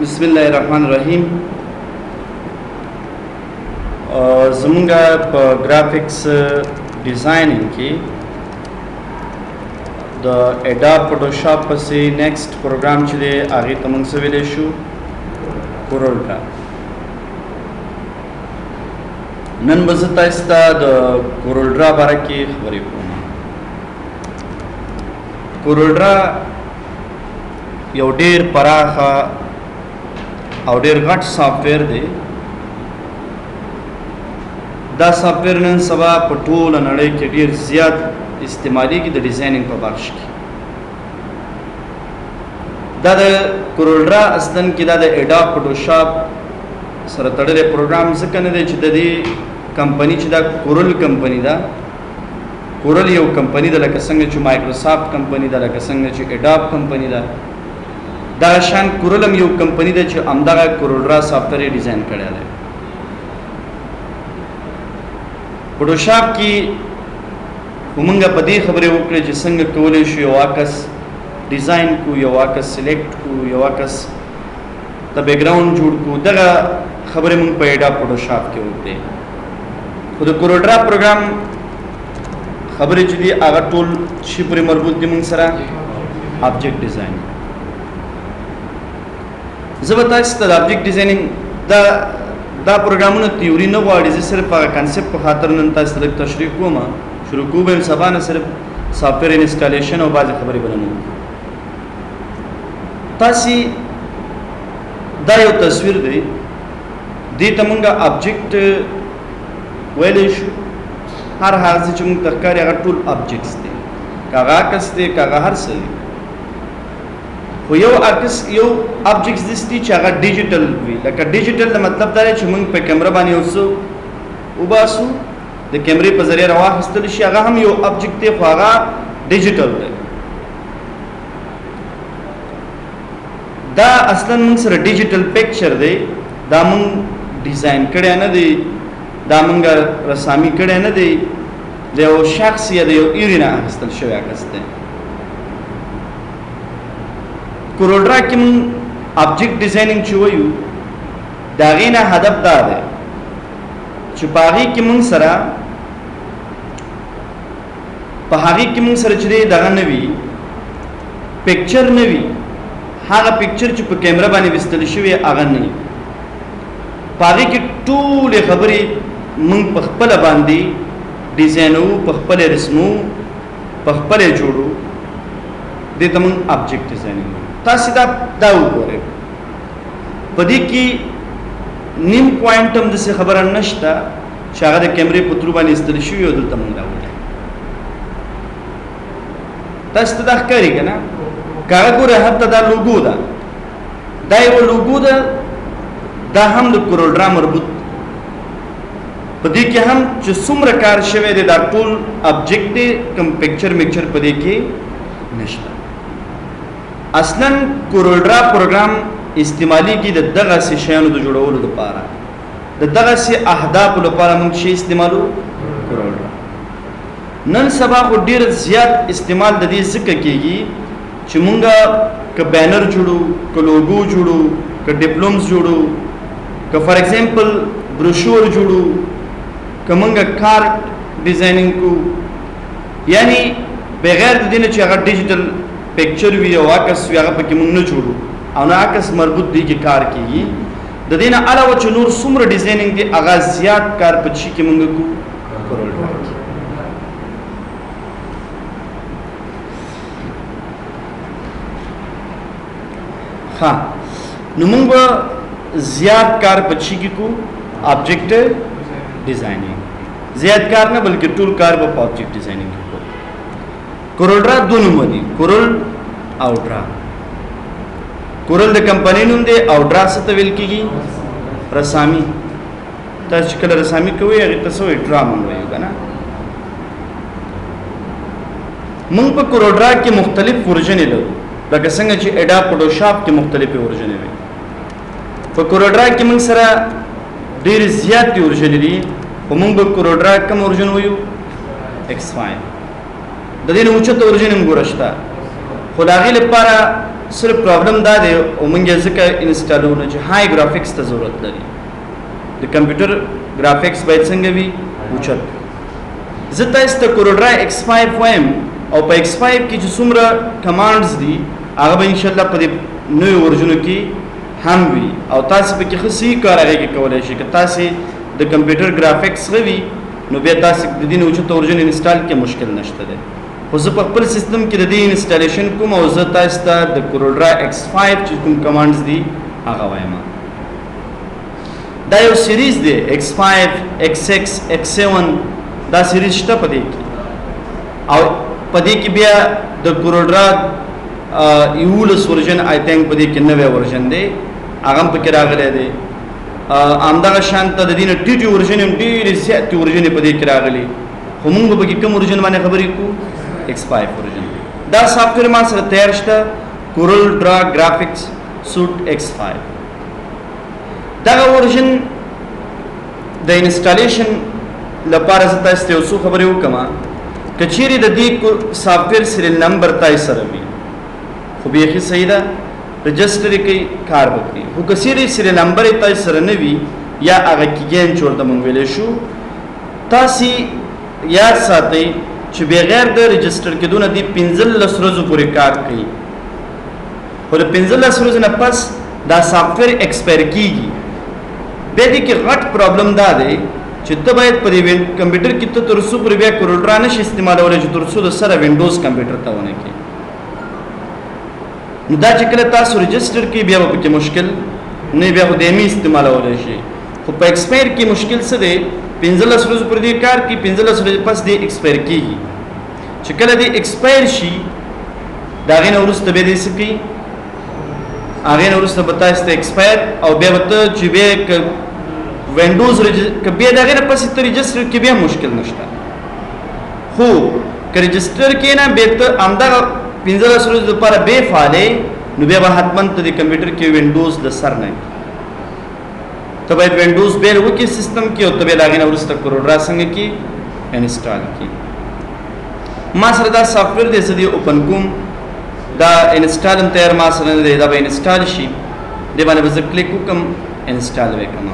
बिस्मिल्लाहिर्रहमानिर्रहीम। ज़मूंगा graphics designing की द एडोब फोटोशॉप से नेक्स्ट प्रोग्राम चले आगे तमंग से विले शू कोरोल्ड्रा नन बज़ता इस्ता द कोरोल्ड्रा बारे की खबरें कोमा। कोरोल्ड्रा यो डेर पराखा और डेर घट सॉफ्टवेयर दे दा सॉफ्टवेयर नन सबा पटोल नड़े के डेर ज़्यादा इस्तेमाली की द डिज़ाइनिंग पर बख्श की दा कोरोल्ड्रा असलन की दा एडोब फोटोशॉप सर तड़े प्रोग्राम से कने दे चिदे कंपनी चिदा कोरल कंपनी दा कोरल यो कंपनी दा लकसंग चु माइक्रोसॉफ्ट कंपनी दा लकसंग चु एडोब कंपनी दा दाशान कोरलम यो कंपनी दा चु अमदागा कोरोल्ड्रा सॉफ्टवेयर डिज़ाइन करे है। फोटोशॉप की उमंगा पदी खबरें वक्रे जिसंग कोले शु यो वाकस डिज़ाइन को यो वाकस सिलेक्ट को यो वाकस द बैकग्राउंड जुड़ को दगा खबरें मुंग पैदा फोटोशॉप के होते खुद कोरोल्ड्रा प्रोग्राम खबरें जुदी आगा टूल शिपुरी मरबूत दिमुंग सरा ऑब्जेक्ट डिज़ाइन ज़बरदस्त ऑब्जेक्ट डिज़ाइनिंग दा प्रोग्राम ने थ्योरी न वाड़ी से सिर्फ कॉन्सेप्ट को खातर नंता सिर्फ तशरीह को मां शुरू को बेन सबा न सिर्फ सॉफ्टवेयर इंस्टॉलेशन और बाज़ खबरें बनाने तासी दा यो तस्वीर दे तमंगा ऑब्जेक्ट वेलेश हर हाज़ चुम तक्कर अगर टूल ऑब्जेक्ट्स दे कागा कसते कागा हर से हो यो आर्टिस यो ऑब्जेक्ट्स दिसती चागा डिजिटल भी लका डिजिटल द मतलब दारे चुमंग पे कैमरा बानी उसो उबासु द कैमरे पर जरिए रवा हस्तलिशी आगा हम यो ऑब्जेक्ट दे फागा डिजिटल दे दा असलन मंग सर डिजिटल पिक्चर दे दा मंग डिज़ाइन करे न दे दा मंग रसामी करे न दे ले वो शख्स या दे इरिना हस्तल शोया कसते कोरोल्ड्रा की ऑब्जेक्ट डिज़ाइनिंग चुवयु दागीना हदफ दार है चुपागी की मंग सरा पहागी की मंग सर चले दागा नवी पिक्चर नवी हाँ पिक्चर चुप कैमरा बानी विस्तलिशी वे आगा नहीं पागी की टूल खबरी मंग पखपल बांधी डिज़ाइनू पखपल रस्मू पखपल जोड़ू दे तमंग ऑब्जेक्ट डिज़ाइनिंग तासिदा दाऊ करे पदी की निम क्वांटम जैसे खबर नश्ता शायद कैमरे पुत्रु बानी इस्तलिशी वे उधर तमंग दाऊ है तासिदा करी का ना कागुर हत्ता दा लोगो दा दाई वो लोगो दा हम द कोरोल्ड्रा मरबूत पदी के हम जो सुम्र कार शवे दे दा tool object they come picture mixture पदी के नश्ता असलन कोरोल्ड्रा प्रोग्राम इस्तेमाली की दगा से शयानु दो जुड़ो लो पारा दगा से अहदाफ लो पारा मंग शे इस्तेमालो कोरोल्ड्रा नन सबा को डेर ज़्यादा इस्तेमाल ददी जिक्र कीगी चुमुंगा का बैनर जुड़ो का लोगो जुड़ो का डिप्लोम्स जुड़ो का फॉर एग्जांपल ब्रोशूर जुड़ो का मंगा कार्ड डिज़ाइनिंग को यानी बगैर दिन चाहे डिजिटल पिक्चर भी वाकस व्यागा पर कि मंग न जुड़ो अनाकस मरबूत दी की कार की ददीना अलावा चुनूर सुम्र डिज़ाइनिंग के आगाज़ ज़्यादा कार पच्ची के मंग को कोरोल्ड्रा हाँ नुमुंग ज़्यादा कार पच्ची की को ऑब्जेक्ट डिज़ाइनिंग ज़्यादा कार ना बल्कि टूल कार ब ऑब्जेक्ट डिज़ाइनिंग की को कोरोल्ड्रा दो नमूनी कोरल आउट्रा कोरल द कंपनी नुंदे आउट्रा से तविल की रसामी तस्कल रसामी को ये अगर तसो इट्रा मंगवाई होगा ना मंग पर कोरोल्ड्रा के मुख्तलिफ वर्जन लो लकसंग ची एडोब फोटोशॉप के मुख्तलिफ वर्जन है पर कोरोल्ड्रा की मंग सरा डेर ज़्यादा वर्जन ली मंग पर कोरोल्ड्रा कम वर्जन हुई X5 ददीन उच्चत वर्जन गोरश्ता खुदागी लपारा صرف پرابلم دا دی او موږ ځکه انسټالونه چې های ګرافیکس ته ضرورت لري د کمپیوټر ګرافیکس باید څنګه وي اوچت زه تاسو ته کوروډرا X5 وایم او په X5 کې چې څومره کمانډز دي هغه به ان شاء الله په دې نوې ورژن کې هم وي او تاسو به کې خصي کار هغه کې کولای شئ که تاسو د کمپیوټر ګرافیکس غوي نو بیا تاسو د دې اوچت ورژن انسټال کې مشکل نشته دی خو زه په خپل سیستم کې د دې انسټالیشن کوم او زه تاسو ته د کوروډرا X5 چې کوم کمانډز دي هغه وایم دا یو سیریز دی X5 X6 X7 دا سیریز شته په دې کې او په دې کې بیا د کوروډرا یولس ورژن آی تھنک په دې کې نوې ورژن دی هغه په کې راغلی دی همدغه شانته د دې نه ټیټ ورژن هم ډېرې زیاتې ورژن په دې کې راغلي خو موږ به کوم ورژن باندې خبرې کوو X5 ورژن دا سافټویر ما سره تیار شته کوروډرا ګرافیکس سوټ X5 دا ورژن د انسټالیشن لپاره زه تاسو ته څو خبرې وکم کچېری د دې سافټویر سریال نمبر تاسو سره وي خو به یې صحیح ده رجسټر کې کار وکړي خو کچېری سریال نمبر تاسو سره نه وي یا هغه کېګین چورته مونږ ویلې شو تاسو یاد ساتئ چې بغیر د رجسټر کېدون دي 15 ورځې پورې کار کوي خو د 15 ورځې نه پس دا سافټویر ایکسپایر کیږي به دې کې غټ پرابلم دا دی چې ته باید په دې کمپیوټر کې ته تر څو پورې بیا کوروډرا نشي استعمالولای چې تر څو د سره وینډوز کمپیوټر ته ونه کې نو دا چې کله تاسو رجسټر کې بیا په کې مشکل نه بیا خو دې می استعمالولای شي خو په ایکسپایر کې مشکل څه دی 15 ورځې پر دې کار کې 15 ورځې پس دې ایکسپایر کیږي چې کله دې ایکسپایر شي دا غینه ورسته به دې سکی هغه نو ورسته به تاسو ته ایکسپایر او بیا به چې به وینډوز کبه دا غینه پس ته رجسټر کې بیا مشکل نشته خو که رجسټر کې نه به ته امدا 15 ورځې لپاره به فعاله نو بیا به حتمن ته د کمپیوټر کې وینډوز د سر نه ته باید وینډوز بیل وکي سیستم کې او ته به لاګین ورسته کوروډرا څنګه کې انسټال کې ما سره دا سافټویر دې سدي اوپن کوم دا انسټال هم تیار ما سره دی دا به انسټال شي دی باندې به کلیک وکم انسټال وکم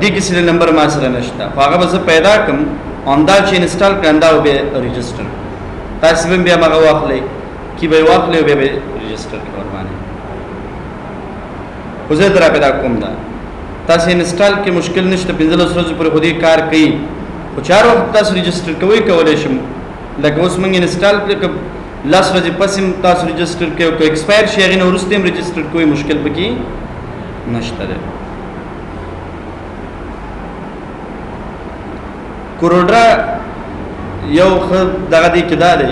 دې کې سریال نمبر ما سره نشته هغه به پیدا کوم اندا چې انسټال کړندا او به رجسټر تاسو به بیا هغه واخلې کی به واخلې به رجسټر کور باندې خو زه درا پیدا کوم دا تاسو انسټال کې مشکل نشته 15 ورځې پر خودي کار کوي خو 4 وخت تاسو رجسټر کولای شم لکه اوس موږ انسټال کړ لاس ورځې پس هم تاسو رجسټر کې او ایکسپایر شي هغه نو ورسته هم رجسټر کوئی مشکل پکې نشته ده کوروډرا یو دغه دی کې دا دی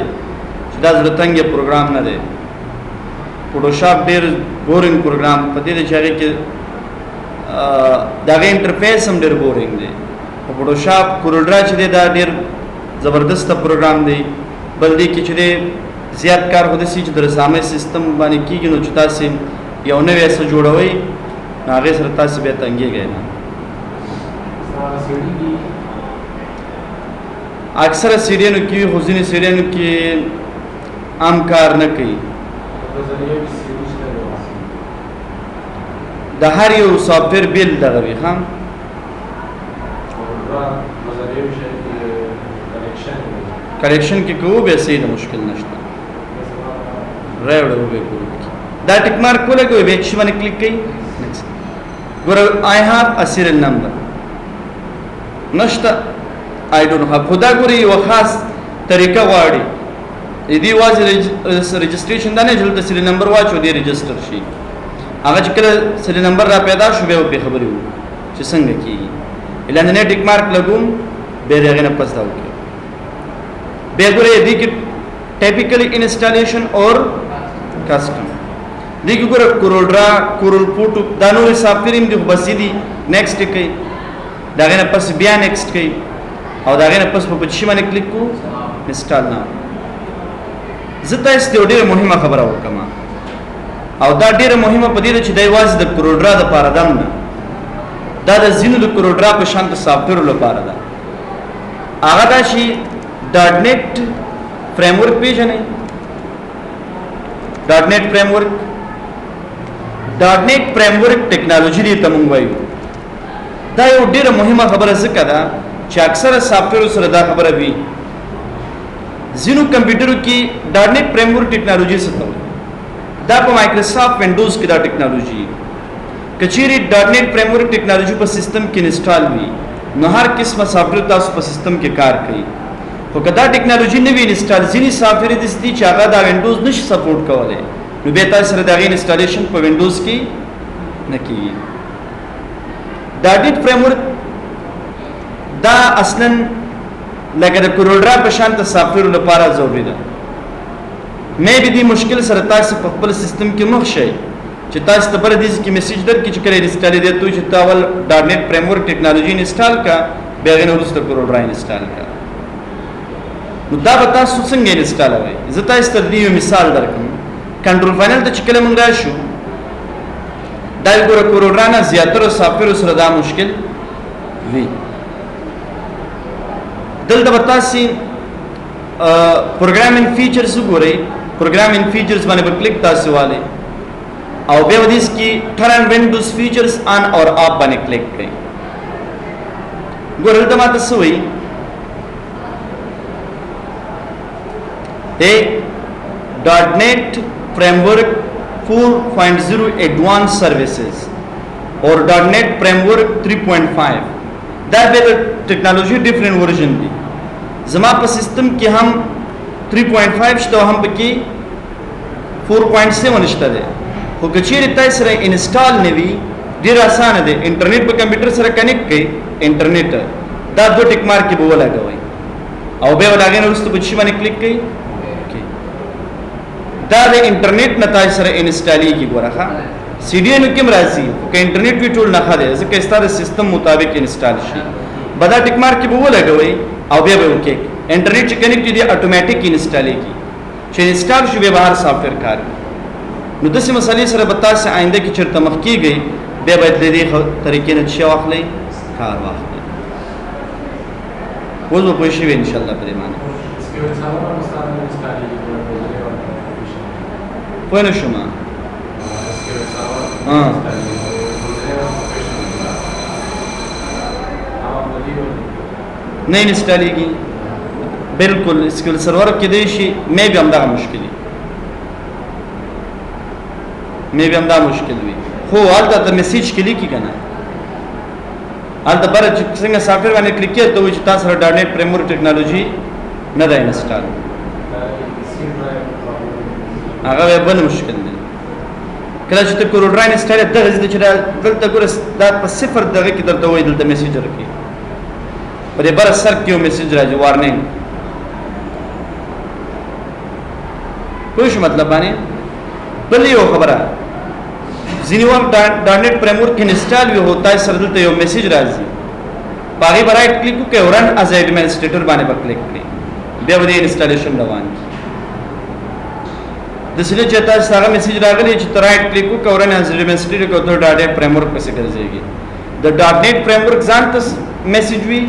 چې دا زړه تنګ پروګرام نه دی فوټوشاپ ډېر بورینګ پروګرام په دې چې هغه کې دغه انټرفیس هم ډېر بورینګ دی فوټوشاپ کوروډرا چې دا ډېر زبردست پروګرام دی بل دی کې چې زیات کار هدا سي چې د رسامه سیستم باندې کیږي نو چې تاسو یو نوې څه جوړوي هغه سره تاسو به تنګيږئ نه اکثر سیریانو کې حزینه سیریانو کې عام کار نه کوي د هر یو سافټویر بیل دغه وي خام کریکشن کې کوو به سي د مشکل نشته راوړو به کوو دا ټیک مارک ولګوي به چې باندې کلیک کړئ ګور I have a serial number نشته I don't have خدا ګوري یو خاص طریقه غواړي دې واځي رجسټریشن دا نه جوړ د سریال نمبر واچو دی رجسټر شي هغه چې کله سریال نمبر را پیدا شو به خبري وو چې څنګه کیږي اعلان نه ټیک مارک لګوم به دغه نه پس دا وکړي به ګوري دې کې ټیپیکلی انسټالیشن اور کسٹم دې کې ګوره کوروډرا کورل پوټو دا نور سافټویر دې بس دي نیکسټ کوي داغه نه پس بیا نیکسټ کوي او داغه نه پس په چی باندې کلیک کو انسټال نه زته است ډیره مهمه خبره وکم او دا ډیره مهمه په دې چې د واز د کوروډرا د پاره دم نه دا د زینو د کوروډرا په شان د سافټویر لپاره ده هغه دا شي .NET فریم ورک پیژنې ډاټ نیټ فریم ورک ټیکنالوژي دی ته مونږ وایو. دا یو ډیره مهمه خبره ځکه ده چې اکثره سافټویر سره دا خبره وي. ځینو کمپیوټرو کې ډاټ نیټ فریم ورک ټیکنالوژي څه ته دا په مایکروسافټ وینډوز کې دا ټیکنالوژي کچيري ډاټ نیټ فریم ورک ټیکنالوژي په سیستم کې انسټال وي نو هر قسمه سافټویر تاسو په سیستم کې کار کوي. خو کدا ټیکنالوژي نه وي انسټال ځینی سافټویر دي چې هغه دا وینډوز نشي سپورټ کولای نو به تاسو سره دا غي انسټالیشن په وینډوز کې نه کیږي. ډاټ نیټ فریم ورک دا اصلا لکه د کورولډرا په شان ته سافټویر لپاره ضروري ده. مې به دې مشکل سره تاسو په خپل سیستم کې مخ شئ چې تاسو ته بر دې کې میسج درکې چې کله انسټال دې ته چې تاول ډاټ نیټ فریم ورک ټیکنالوژي انسټال کا به غي نو ورسته کورولډرا انسټال کا. نو دا به تاسو څنګه انسټال وای زه تاسو ته یو مثال درکم. کنټرول پینل ته چې کله مونږ راشو دا یو کورولډرا نه زیاتره سافټویر سره دا مشکل وی. دلته به تاسو پروګرامینګ فیچرز وګورئ. پروګرامینګ فیچرز باندې په کلیک تاسو والے او به ودیس کی ټرن وینډوز فیچرز آن اور اپ باندې کلیک کړئ. ګورئ دلته ماته څه وایي .NET Framework 4.0 Advanced Services or .NET Framework 3.5 دا به ټیکنالوژي ډیفرنٹ ورژن دي. زما په سیستم کې هم 3.5 شته هم پکې 4.7 شته ده. خو کچېرې تاسو سره انسټال نه وي ډیر اسانه ده. انټرنیټ په کمپیوټر سره کنیکټ کړئ انټرنیټ دا دو ټیک مارک کې به ولګوي او به ولګین وروسته په شی باندې کلیک کړئ دا د انټرنیټ نتایج سره انسټالي کی ګورخه سی ډي ان کوم راځي که انټرنیټ وی ټول نه خاله ځکه ستاسو سیستم مطابق انسټال شي بدا ټیک مارک کې به ولګوي او بیا به وکي انټرنیټ چې کنیکټ دي اتوماتیک انسټالي کی چې انسټال شي به بهر سافټویر کار نو داسې مسالې سره به تاسو آینده کې چیرته مخ کیږي به باید د دې طریقې نه شي واخلئ کار واخلئ. اوس به پوه شئ ان شاء الله په دې باندې پوه نه شوم. نه انسټالیږي بالکل اسکیل سرور کې دی شي مې به هم دا مشکل وي خو حالت ته میسج کې لیکي کنه حالت بر څنګه سافټویر باندې کلیک کړئ ته چې تاسو سره ډاټ نیټ فریم ورک ټیکنالوژي نه ده انسټال هغه به بل مشکل دی. کله چې ته کورولډرا انسټال دغه چې دلته ګور دا په صفر دغه کې درته وایي دلته میسج راکړي په دې بر سر کې یو میسج راځي وارنینګ کوم مطلب باندې بل یو خبره ځینې وخت ډاټ نیټ فریم ورک انسټال وي هوتا ہے سر دلته یو میسج راځي پاغي برایټ کلیک وکړئ رن از ایڈمنسټریټر باندې په کلیک کړئ بیا به انسټالیشن روان کی د سله چې تاسو هغه میسج راغلی چې رائټ کلیک وکړئ رن از ایڈمنسټریټر کو ته ډاټ نیټ فریم ورک پسې ګرځيږي د ډاټ نیټ فریم ورک ځان ته میسج وی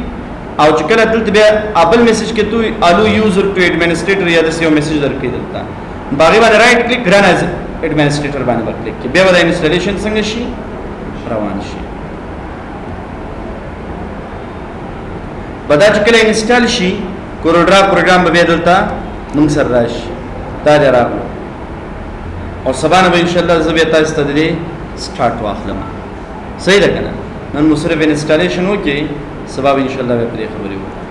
او چې کله دلته بیا ابل میسج کې تو الو یوزر ټو ایڈمنسټریټر یا د سیو میسج درکې دلته باغی باندې رائټ کلیک رن از ایڈمنسټریټر باندې کلیک کې بیا د انسټالیشن څنګه شي روان شي بدا چې کله انسټال شي کورولډرا پروګرام به دلته موږ سره راشي دا راغلو او سبانه به ان شاء الله زه به تاسو ته دې سٹارټ واخلم صحیح ده کنه نن مو صرف انسټالیشن وکي سبب ان شاء الله به پرې خبرې وکړو.